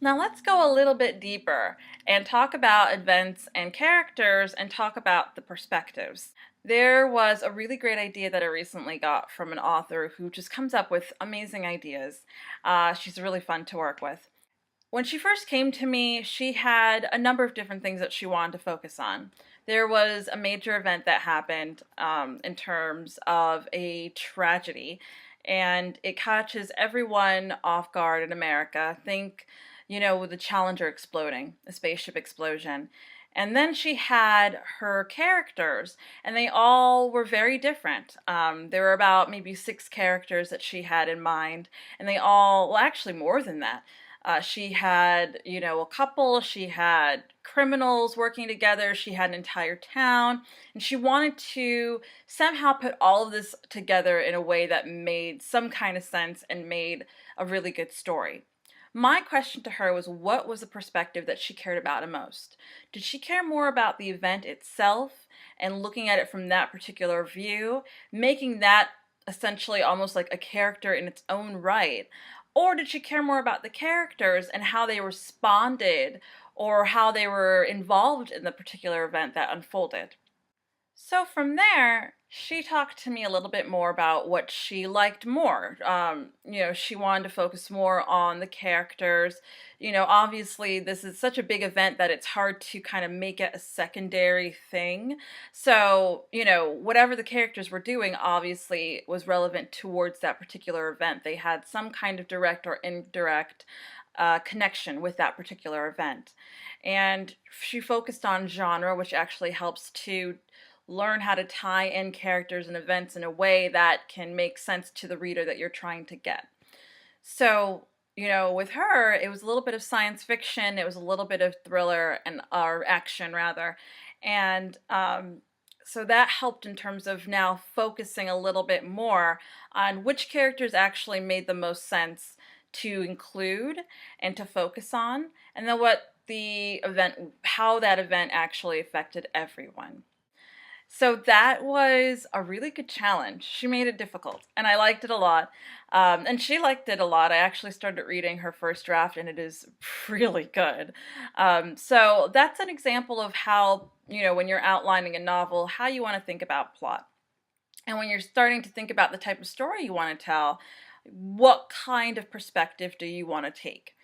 Now let's go a little bit deeper and talk about events and characters and talk about the perspectives. There was a really great idea that I recently got from an author who just comes up with amazing ideas. She's really fun to work with. When she first came to me, she had a number of different things that she wanted to focus on. There was a major event that happened in terms of a tragedy, and it catches everyone off guard in America. Think, with the Challenger exploding, a spaceship explosion. And then she had her characters, and they all were very different. There were about maybe 6 characters that she had in mind, and they all, well, actually more than that. She had, a couple, she had criminals working together, she had an entire town, and she wanted to somehow put all of this together in a way that made some kind of sense and made a really good story. My question to her was, what was the perspective that she cared about the most? Did she care more about the event itself and looking at it from that particular view, making that essentially almost like a character in its own right? Or did she care more about the characters and how they responded or how they were involved in the particular event that unfolded? So from there, she talked to me a little bit more about what she liked more. She wanted to focus more on the characters. Obviously, this is such a big event that it's hard to kind of make it a secondary thing. So, whatever the characters were doing obviously was relevant towards that particular event. They had some kind of direct or indirect connection with that particular event. And she focused on genre, which actually helps to learn how to tie in characters and events in a way that can make sense to the reader that you're trying to get. So, with her, it was a little bit of science fiction, it was a little bit of thriller and or action rather. And so that helped in terms of now focusing a little bit more on which characters actually made the most sense to include and to focus on, and then how that event actually affected everyone. So that was a really good challenge. She made it difficult, and I liked it a lot. And she liked it a lot. I actually started reading her first draft, and it is really good. So that's an example of how, when you're outlining a novel, how you want to think about plot. And when you're starting to think about the type of story you want to tell, what kind of perspective do you want to take?